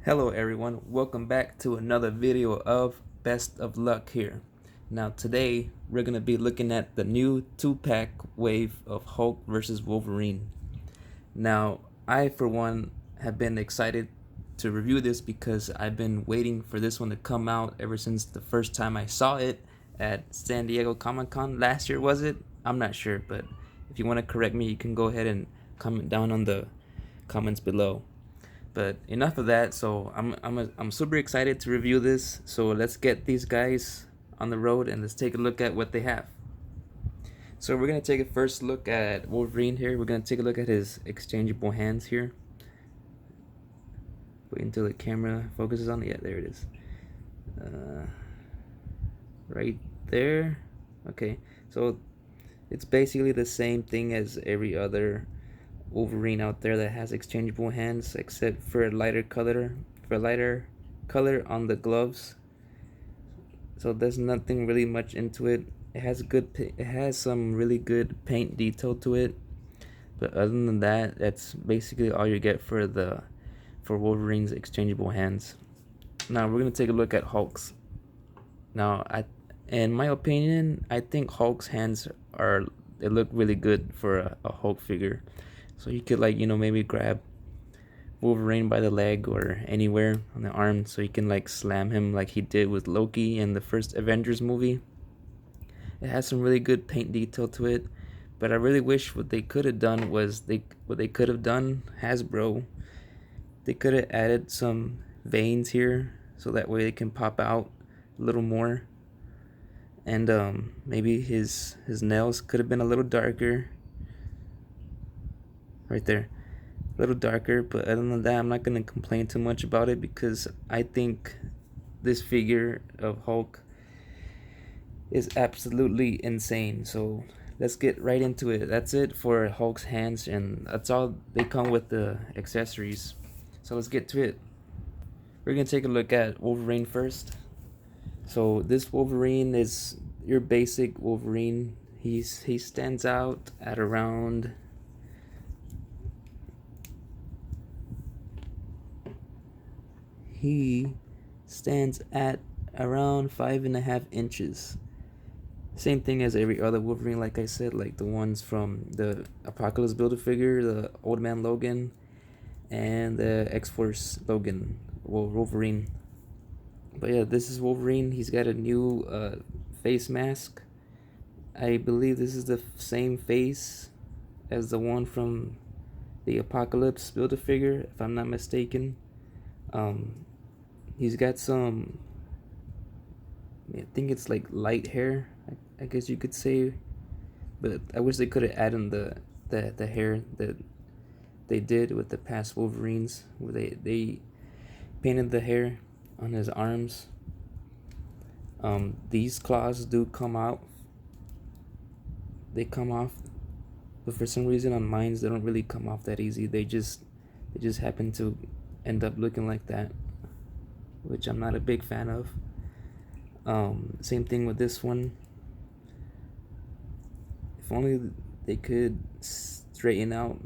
Hello everyone, welcome back to another video of Best of Luck here. Now today we're going to be looking at the new 2-pack wave of Hulk versus Wolverine. Now I for one have been excited to review this because I've been waiting for this one to come out ever since the first time I saw it at San Diego Comic-Con last year, was it? I'm not sure, but if you want to correct me you can go ahead and comment down on the comments below. But enough of that. So I'm super excited to review this. So let's get these guys on the road and let's take a look at what they have. So we're gonna take a first look at Wolverine here. We're gonna take a look at his exchangeable hands here. Wait until the camera focuses on it. Yeah, there it is. Right there. Okay, so it's basically the same thing as every other Wolverine out there that has exchangeable hands, except for a lighter color, on the gloves. So there's nothing really much into it. It has some really good paint detail to it, but other than that, that's basically all you get for Wolverine's exchangeable hands. Now we're gonna take a look at Hulk's. Now, in my opinion, I think Hulk's hands they look really good for a Hulk figure. So you could maybe grab Wolverine by the leg or anywhere on the arm so you can slam him like he did with Loki in the first Avengers movie. It has some really good paint detail to it, but I really wish what they could have done was Hasbro, they could have added some veins here so that way they can pop out a little more. And maybe his nails could have been a little darker. Right there, a little darker, but other than that I'm not going to complain too much about it because I think this figure of Hulk is absolutely insane. So let's get right into it. That's it for Hulk's hands, and that's all they come with, the accessories. So let's get to it. We're going to take a look at Wolverine first. So this Wolverine is your basic Wolverine. He stands out at around he stands at around 5.5 inches. Same thing as every other Wolverine, like I said, like the ones from the Apocalypse Build-A-Figure, the Old Man Logan, and the X-Force Logan, well, Wolverine. But yeah, this is Wolverine. He's got a new face mask. I believe this is the same face as the one from the Apocalypse Build-A-Figure, if I'm not mistaken. He's got some, I think it's like light hair, I guess you could say, but I wish they could have added the hair that they did with the past Wolverines, where they painted the hair on his arms. These claws do come out. They come off, but for some reason on mines they don't really come off that easy. They just happen to end up looking like that, which I'm not a big fan of. Same thing with this one. If only they could straighten out.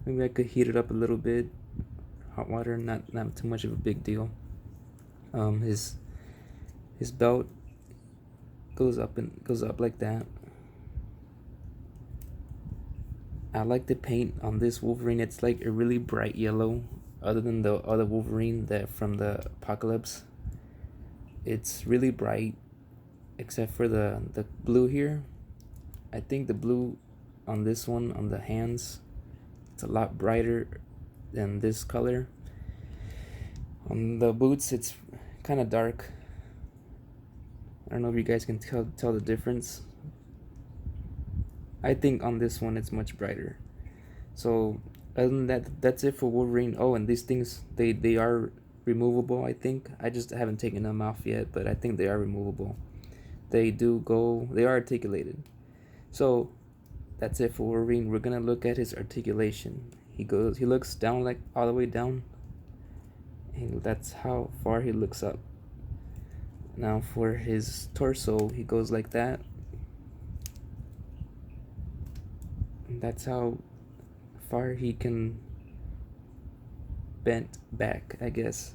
Maybe I could heat it up a little bit. Hot water, not too much of a big deal. His belt goes up like that. I like the paint on this Wolverine. It's like a really bright yellow, other than the other Wolverine that from the Apocalypse. It's really bright, except for the blue here. I think the blue on this one, on the hands, it's a lot brighter than this color. On the boots it's kind of dark. I don't know if you guys can tell the difference. I think on this one it's much brighter. So other than that, that's it for Wolverine. Oh, and these things, they are removable, I think. I just haven't taken them off yet, but I think they are removable. They are articulated. So that's it for Wolverine. We're gonna look at his articulation. He looks down, like all the way down, and that's how far he looks up. Now for his torso, he goes like that. And that's how far he can bent back, I guess.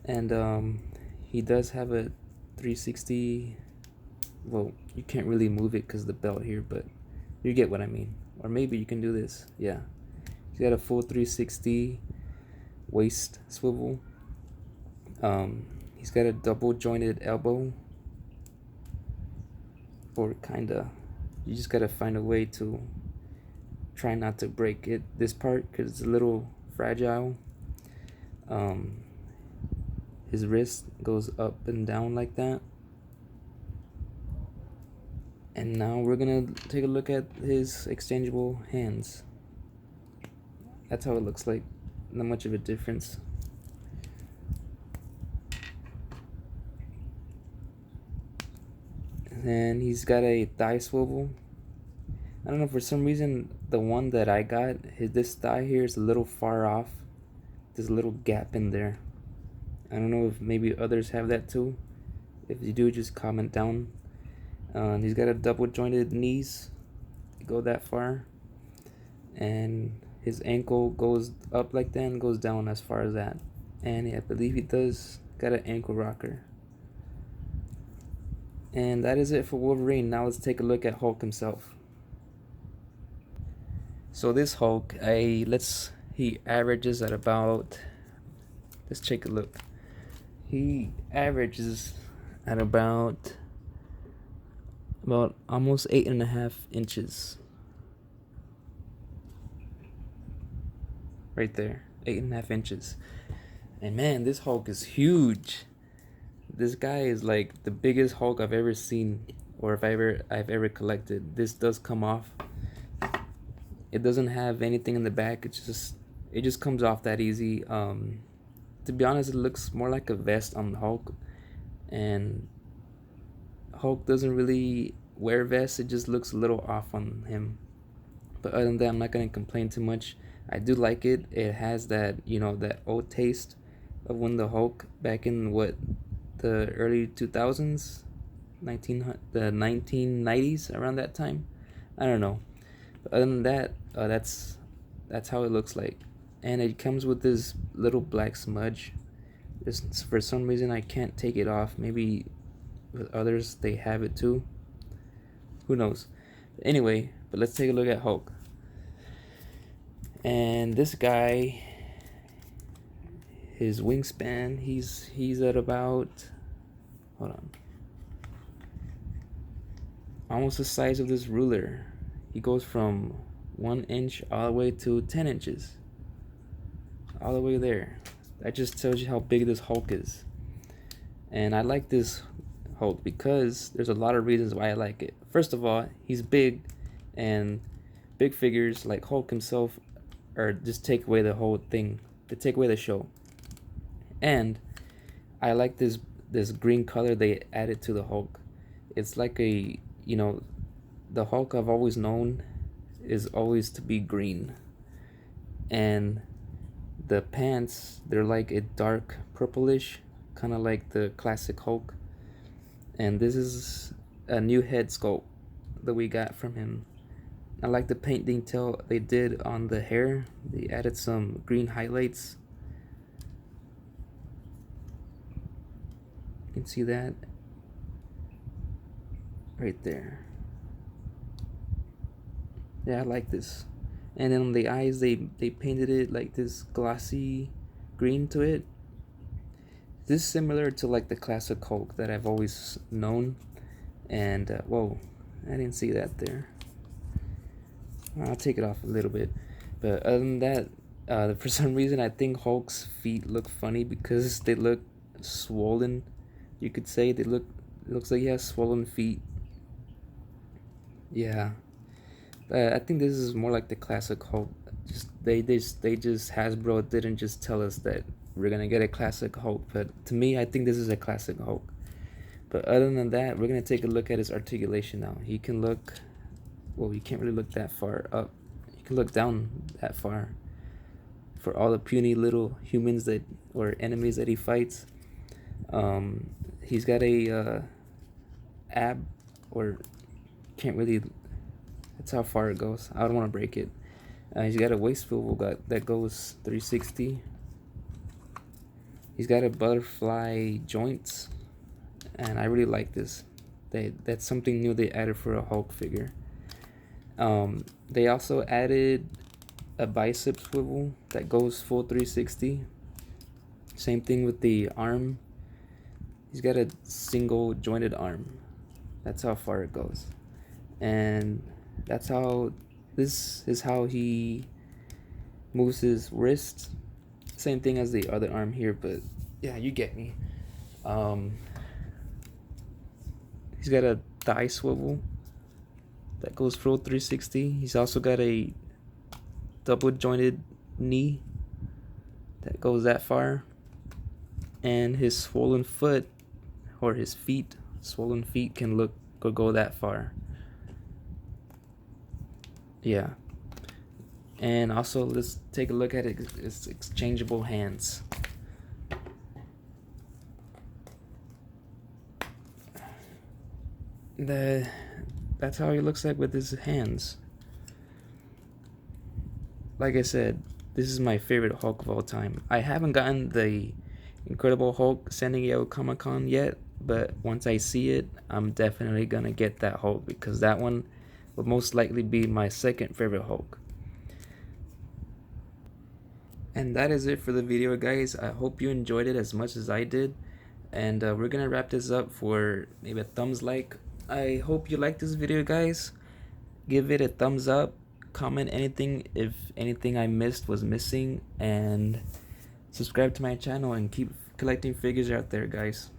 And he does have a 360. Well, you can't really move it because the belt here, but you get what I mean. Or maybe you can do this. Yeah, he's got a full 360 waist swivel. He's got a double jointed elbow, or kinda. You just gotta find a way to try not to break it, this part, because it's a little fragile. Um, his wrist goes up and down like that. And now we're gonna take a look at his exchangeable hands. That's how it looks like. Not much of a difference. And then he's got a thigh swivel. I don't know, for some reason the one that I got, this thigh here is a little far off. There's a little gap in there. I don't know if maybe others have that too. If you do, just comment down. He's got a double jointed knees. Go that far. And his ankle goes up like that and goes down as far as that. And I believe he does got an ankle rocker. And that is it for Wolverine. Now let's take a look at Hulk himself. So this Hulk, he averages at about, let's take a look. He averages at about almost 8.5 inches. Right there, 8.5 inches. And man, this Hulk is huge. This guy is like the biggest Hulk I've ever seen, or if I've ever collected. This does come off. It doesn't have anything in the back. It just comes off that easy. To be honest, it looks more like a vest on Hulk, and Hulk doesn't really wear vests. It just looks a little off on him. But other than that, I'm not gonna complain too much. I do like it. It has that, that old taste of when the Hulk back in the early 2000s, the 1990s, around that time. I don't know. But other than that, that's how it looks like. And it comes with this little black smudge. For some reason I can't take it off. Maybe with others they have it too. Who knows? Anyway, but let's take a look at Hulk. And this guy, his wingspan, he's at about, hold on, almost the size of this ruler. He goes from 1 inch all the way to 10 inches. All the way there. That just tells you how big this Hulk is. And I like this Hulk because there's a lot of reasons why I like it. First of all, he's big, and big figures like Hulk himself or just take away the whole thing. They take away the show. And I like this green color they added to the Hulk. It's like the Hulk I've always known is always to be green. And the pants, they're like a dark purplish, kind of like the classic Hulk. And this is a new head sculpt that we got from him. I like the paint detail they did on the hair. They added some green highlights. You can see that right there. Yeah, I like this. And then on the eyes, they painted it like this glossy green to it. This is similar to like the classic Hulk that I've always known. And whoa, I didn't see that there. I'll take it off a little bit. But other than that, for some reason I think Hulk's feet look funny because they look swollen. You could say it looks like he has swollen feet. Yeah. I think this is more like the classic Hulk. They just Hasbro didn't just tell us that we're gonna get a classic Hulk, but to me, I think this is a classic Hulk. But other than that, we're gonna take a look at his articulation now. He can look, well, you can't really look that far up. You can look down that far. For all the puny little humans or enemies that he fights, he's got a ab, or can't really. That's how far it goes. I don't want to break it. He's got a waist swivel that goes 360. He's got a butterfly joints, and I really like this. That's something new they added for a Hulk figure. They also added a bicep swivel that goes full 360. Same thing with the arm. He's got a single jointed arm. That's how far it goes. And this is how he moves his wrist. Same thing as the other arm here, but yeah, you get me. He's got a thigh swivel that goes full 360. He's also got a double jointed knee that goes that far. And his swollen foot, or his feet, swollen feet could go that far. Yeah. And also, let's take a look at its exchangeable hands. That's how he looks like with his hands. Like I said, this is my favorite Hulk of all time. I haven't gotten the Incredible Hulk San Diego Comic-Con yet, but once I see it, I'm definitely gonna get that Hulk, because that one will most likely be my second favorite Hulk. And that is it for the video, guys. I hope you enjoyed it as much as I did, and we're gonna wrap this up for maybe a thumbs like. I hope you liked this video, guys. Give it a thumbs up, comment anything if anything I missed was missing, and subscribe to my channel and keep collecting figures out there, guys.